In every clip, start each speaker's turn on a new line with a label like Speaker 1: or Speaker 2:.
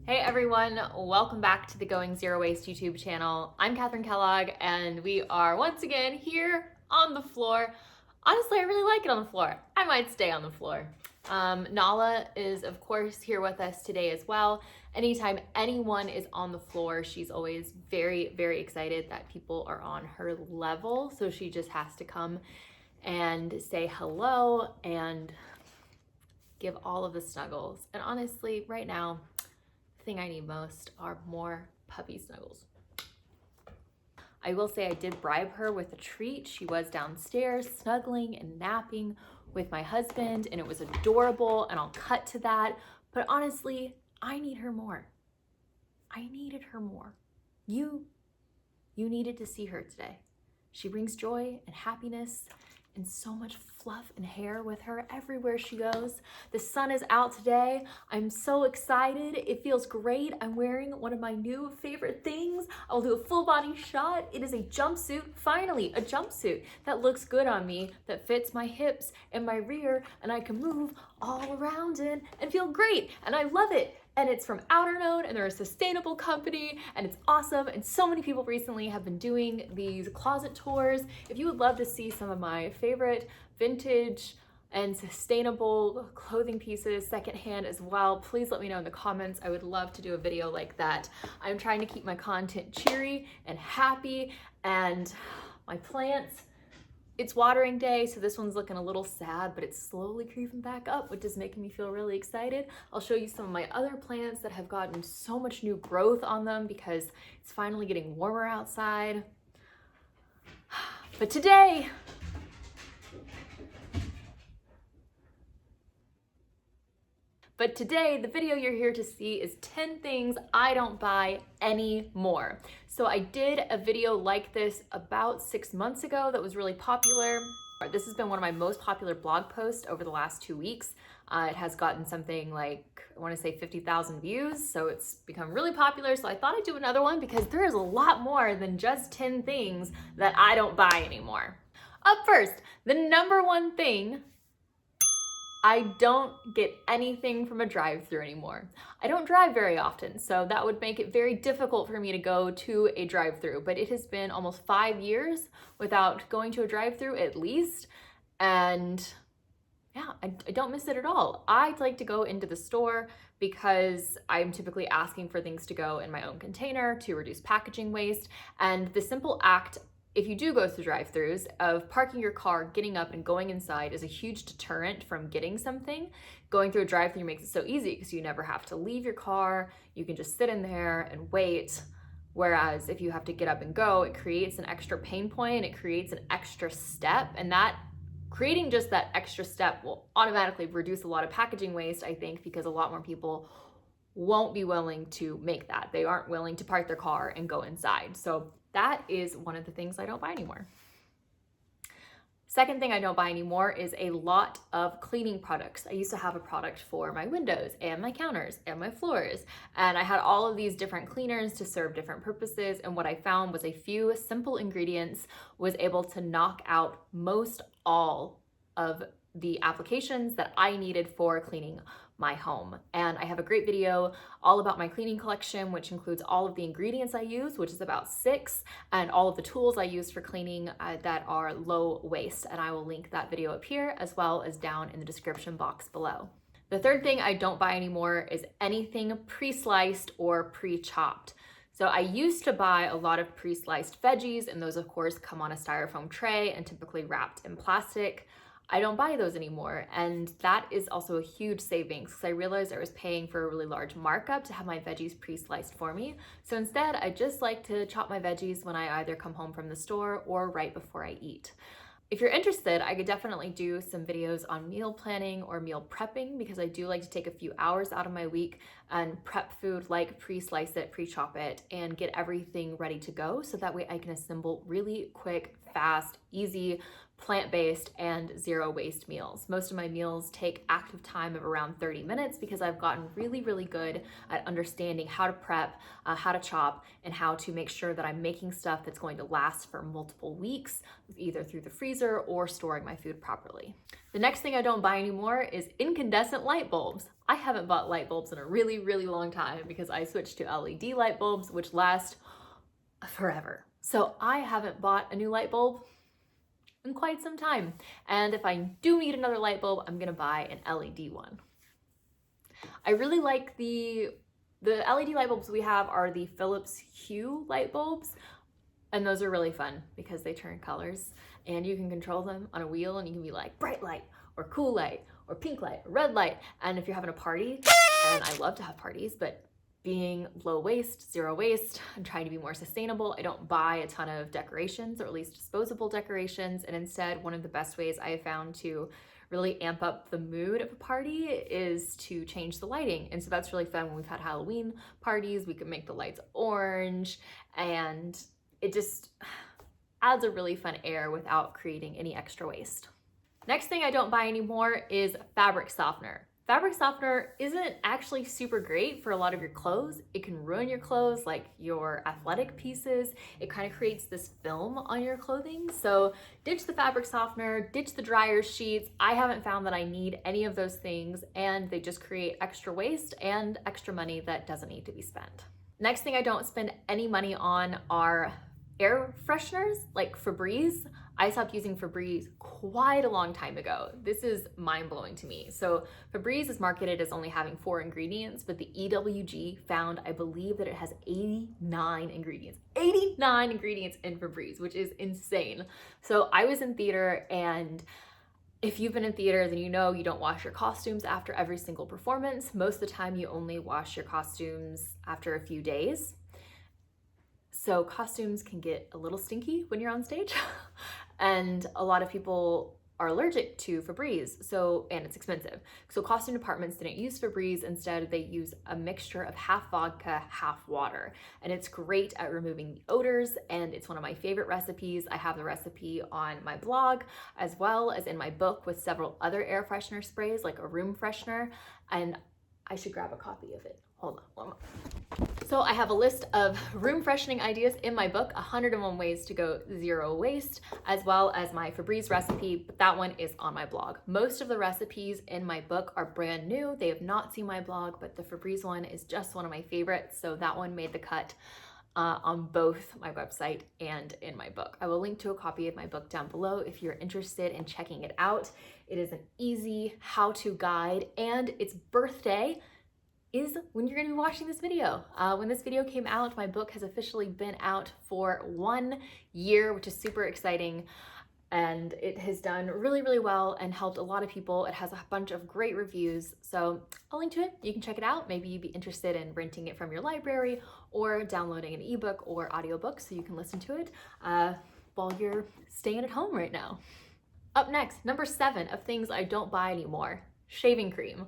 Speaker 1: Hey everyone, welcome back to the Going Zero Waste YouTube channel. I'm Catherine Kellogg and we are once again here on the floor. Honestly, I really like it on the floor. I might stay on the floor. Nala is of course here with us today as well. Anytime anyone is on the floor, she's always very, very excited that people are on her level. So she just has to come and say hello and give all of the snuggles. And honestly, right now, thing I need most are more puppy snuggles. I will say I did bribe her with a treat. She was downstairs snuggling and napping with my husband and it was adorable, and I'll cut to that. But honestly, I need her more. I needed her more. You needed to see her today. She brings joy and happiness and so much fluff and hair with her everywhere she goes. The sun is out today. I'm so excited. It feels great. I'm wearing one of my new favorite things. I'll do a full body shot. It is a jumpsuit, finally, a jumpsuit that looks good on me, that fits my hips and my rear, and I can move all around in and feel great. And I love it. And it's from Outerknown, and they're a sustainable company, and it's awesome. And so many people recently have been doing these closet tours. If you would love to see some of my favorite vintage and sustainable clothing pieces secondhand as well, please let me know in the comments. I would love to do a video like that. I'm trying to keep my content cheery and happy, and my plants, it's watering day, so this one's looking a little sad, but it's slowly creeping back up, which is making me feel really excited. I'll show you some of my other plants that have gotten so much new growth on them because it's finally getting warmer outside. But today, the video you're here to see is 10 things I don't buy anymore. So I did a video like this about 6 months ago that was really popular. This has been one of my most popular blog posts over the last 2 weeks. It has gotten something like, I want to say 50,000 views, so it's become really popular. So I thought I'd do another one because there is a lot more than just 10 things that I don't buy anymore. Up first, the number one thing, I don't get anything from a drive-thru anymore. I don't drive very often, so that would make it very difficult for me to go to a drive-thru, but it has been almost 5 years without going to a drive-thru at least, and yeah, I don't miss it at all. I'd like to go into the store because I'm typically asking for things to go in my own container to reduce packaging waste, and the simple act, if you do go through drive-thrus, of parking your car, getting up and going inside is a huge deterrent from getting something. Going through a drive-thru makes it so easy because you never have to leave your car. You can just sit in there and wait. Whereas if you have to get up and go, it creates an extra pain point. It creates an extra step, and that creating just that extra step will automatically reduce a lot of packaging waste, I think, because a lot more people won't be willing to make that. They aren't willing to park their car and go inside. So that is one of the things I don't buy anymore. Second thing I don't buy anymore is a lot of cleaning products. I used to have a product for my windows and my counters and my floors, and I had all of these different cleaners to serve different purposes, and what I found was a few simple ingredients was able to knock out most all of the applications that I needed for cleaning my home. And I have a great video all about my cleaning collection, which includes all of the ingredients I use, which is about 6, and all of the tools I use for cleaning that are low waste. And I will link that video up here as well as down in the description box below. The third thing I don't buy anymore is anything pre-sliced or pre-chopped. So I used to buy a lot of pre-sliced veggies, and those of course come on a styrofoam tray and typically wrapped in plastic. I don't buy those anymore, and that is also a huge savings because I realized I was paying for a really large markup to have my veggies pre-sliced for me. So instead, I just like to chop my veggies when I either come home from the store or right before I eat. If you're interested, I could definitely do some videos on meal planning or meal prepping because I do like to take a few hours out of my week and prep food, like pre-slice it, pre-chop it, and get everything ready to go so that way I can assemble really quick, fast, easy plant-based and zero waste meals. Most of my meals take active time of around 30 minutes because I've gotten really, really good at understanding how to prep, how to chop, and how to make sure that I'm making stuff that's going to last for multiple weeks, either through the freezer or storing my food properly. The next thing I don't buy anymore is incandescent light bulbs. I haven't bought light bulbs in a really, really long time because I switched to LED light bulbs, which last forever. So I haven't bought a new light bulb in quite some time. And if I do need another light bulb, I'm gonna buy an LED one. I really like the LED light bulbs we have are the Philips Hue light bulbs. And those are really fun because they turn colors and you can control them on a wheel, and you can be like bright light or cool light or pink light or red light. And if you're having a party, and I love to have parties, but being low waste, zero waste, I'm trying to be more sustainable. I don't buy a ton of decorations, or at least disposable decorations. And instead, one of the best ways I have found to really amp up the mood of a party is to change the lighting. And so that's really fun. When we've had Halloween parties, we can make the lights orange, and it just adds a really fun air without creating any extra waste. Next thing I don't buy anymore is fabric softener. Fabric softener isn't actually super great for a lot of your clothes. It can ruin your clothes, like your athletic pieces. It kind of creates this film on your clothing. So ditch the fabric softener, ditch the dryer sheets. I haven't found that I need any of those things, and they just create extra waste and extra money that doesn't need to be spent. Next thing I don't spend any money on are air fresheners like Febreze. I stopped using Febreze quite a long time ago. This is mind-blowing to me. So Febreze is marketed as only having 4 ingredients, but the EWG found, I believe, that it has 89 ingredients. 89 ingredients in Febreze, which is insane. So I was in theater, and if you've been in theater, then you know you don't wash your costumes after every single performance. Most of the time you only wash your costumes after a few days. So costumes can get a little stinky when you're on stage. And a lot of people are allergic to Febreze, and it's expensive. So costume departments didn't use Febreze. Instead, they use a mixture of half vodka, half water. And it's great at removing the odors, and it's one of my favorite recipes. I have the recipe on my blog, as well as in my book with several other air freshener sprays, like a room freshener, and I should grab a copy of it. Hold on, one more. So I have a list of room freshening ideas in my book, 101 Ways to Go Zero Waste, as well as my Febreze recipe, but that one is on my blog. Most of the recipes in my book are brand new. They have not seen my blog, but the Febreze one is just one of my favorites, so that one made the cut on both my website and in my book. I will link to a copy of my book down below if you're interested in checking it out. It is an easy how-to guide, and its birthday is when you're gonna be watching this video. When this video came out, my book has officially been out for 1 year, which is super exciting. And it has done really, really well and helped a lot of people. It has a bunch of great reviews. So I'll link to it. You can check it out. Maybe you'd be interested in renting it from your library or downloading an ebook or audiobook so you can listen to it while you're staying at home right now. Up next, number 7 of things I don't buy anymore, shaving cream.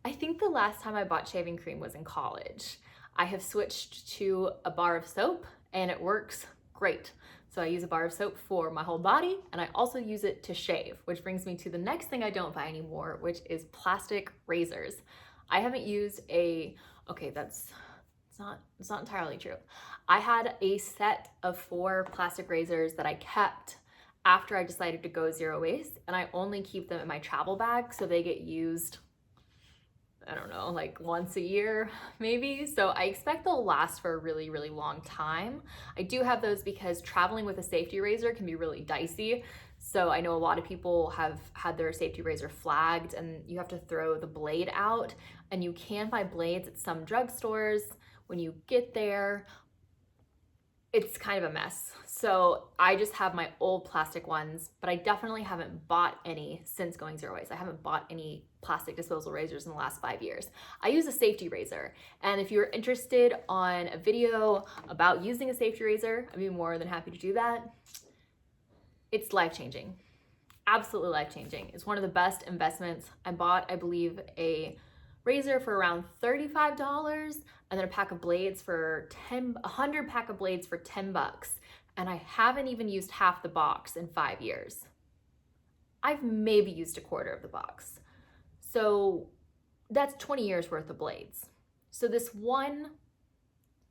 Speaker 1: I think the last time I bought shaving cream was in college. I have switched to a bar of soap, and it works great. So I use a bar of soap for my whole body, and I also use it to shave, which brings me to the next thing I don't buy anymore, which is plastic razors. I haven't used it's not entirely true. I had a set of 4 plastic razors that I kept after I decided to go zero waste, and I only keep them in my travel bag, so they get used, I don't know, like once a year maybe. So I expect they'll last for a really, really long time. I do have those because traveling with a safety razor can be really dicey. So I know a lot of people have had their safety razor flagged, and you have to throw the blade out, and you can buy blades at some drugstores. When you get there, it's kind of a mess. So I just have my old plastic ones, but I definitely haven't bought any since going zero waste. I haven't bought any plastic disposable razors in the last 5 years. I use a safety razor, and if you're interested on a video about using a safety razor, I'd be more than happy to do that. It's life-changing, absolutely life-changing. It's one of the best investments. I bought, I believe, a razor for around $35, and then a pack of blades for 100 pack of blades for $10. And I haven't even used half the box in 5 years. I've maybe used a quarter of the box. So that's 20 years worth of blades. So this one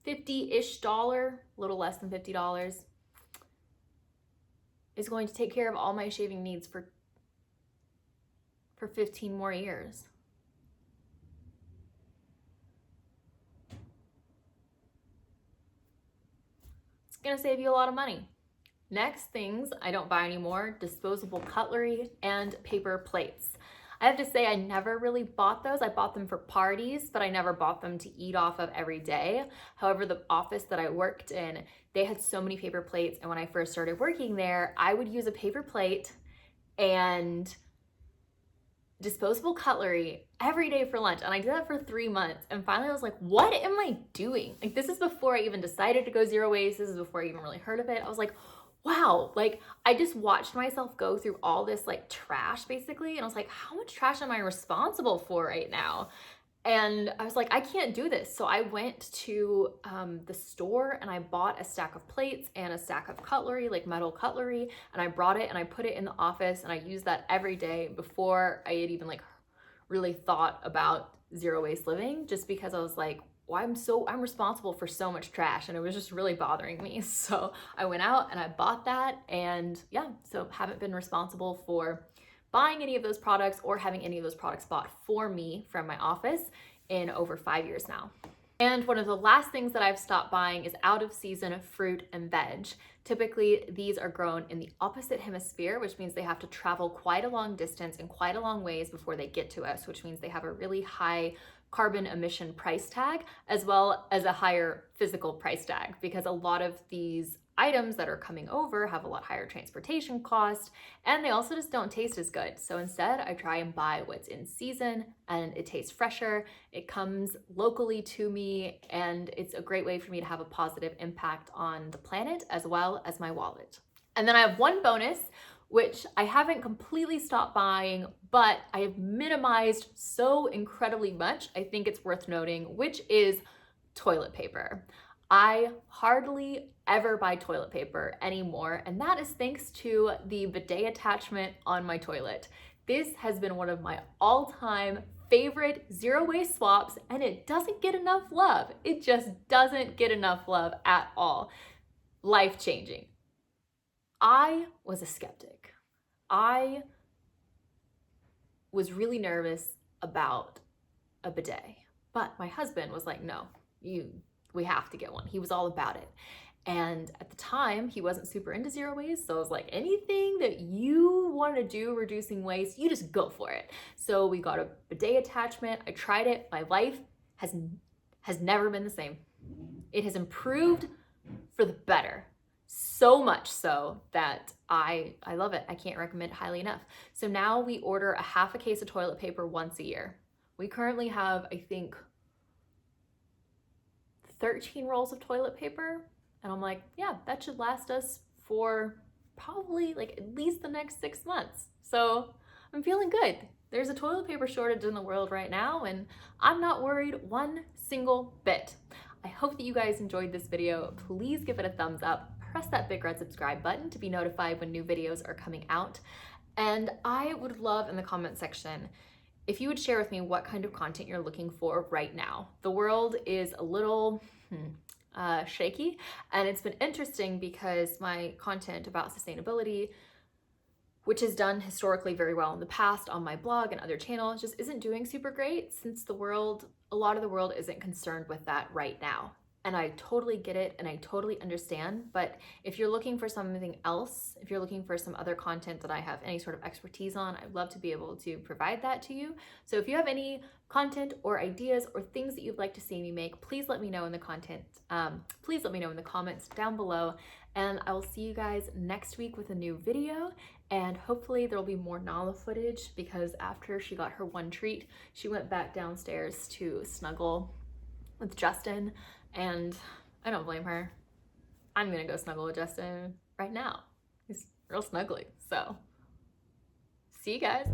Speaker 1: $50-ish, a little less than $50, is going to take care of all my shaving needs for 15 more years. It's gonna save you a lot of money. Next things I don't buy anymore, disposable cutlery and paper plates. I have to say I never really bought those. I bought them for parties, but I never bought them to eat off of every day. However, the office that I worked in, they had so many paper plates, and when I first started working there, I would use a paper plate and disposable cutlery every day for lunch, and I did that for 3 months, and finally I was like, what am I doing? Like, this is before I even decided to go zero waste. This is before I even really heard of it. I was like, wow, like I just watched myself go through all this like trash basically, and I was like, how much trash am I responsible for right now? And I was like, I can't do this. So I went to the store and I bought a stack of plates and a stack of cutlery, like metal cutlery, and I brought it and I put it in the office, and I used that every day before I had even like really thought about zero waste living, just because I was like, well, I'm responsible for so much trash, and it was just really bothering me. So I went out and I bought that, and yeah, so haven't been responsible for buying any of those products or having any of those products bought for me from my office in over 5 years now. And one of the last things that I've stopped buying is out of season fruit and veg. Typically, these are grown in the opposite hemisphere, which means they have to travel quite a long distance and quite a long ways before they get to us, which means they have a really high carbon emission price tag, as well as a higher physical price tag, because a lot of these items that are coming over have a lot higher transportation cost, and they also just don't taste as good. So instead, I try and buy what's in season, and it tastes fresher, it comes locally to me, and it's a great way for me to have a positive impact on the planet as well as my wallet. And then I have one bonus, which I haven't completely stopped buying, but I have minimized so incredibly much, I think it's worth noting, which is toilet paper. I hardly ever buy toilet paper anymore, and that is thanks to the bidet attachment on my toilet. This has been one of my all-time favorite zero waste swaps, and it doesn't get enough love. It just doesn't get enough love at all. Life-changing. I was a skeptic. I was really nervous about a bidet, but my husband was like, no, we have to get one. He was all about it. And at the time, he wasn't super into zero waste. So I was like, anything that you want to do reducing waste, you just go for it. So we got a bidet attachment. I tried it. My life has never been the same. It has improved for the better. So much so that I love it. I can't recommend it highly enough. So now we order a half a case of toilet paper once a year. We currently have, I think, 13 rolls of toilet paper, and I'm like, yeah, that should last us for probably like at least the next 6 months. So I'm feeling good. There's a toilet paper shortage in the world right now, and I'm not worried one single bit. I hope that you guys enjoyed this video. Please give it a thumbs up. Press that big red subscribe button to be notified when new videos are coming out. And I would love in the comment section if you would share with me what kind of content you're looking for right now. The world is a little shaky, and it's been interesting because my content about sustainability, which has done historically very well in the past on my blog and other channels, just isn't doing super great since a lot of the world isn't concerned with that right now. And I totally get it and I totally understand, but if you're looking for something else, if you're looking for some other content that I have any sort of expertise on, I'd love to be able to provide that to you. So if you have any content or ideas or things that you'd like to see me make, please let me know in the please let me know in the comments down below, and I will see you guys next week with a new video. And hopefully there'll be more Nala footage, because after she got her one treat, she went back downstairs to snuggle with Justin, and I don't blame her. I'm gonna go snuggle with Justin right now. He's real snuggly. So see you guys.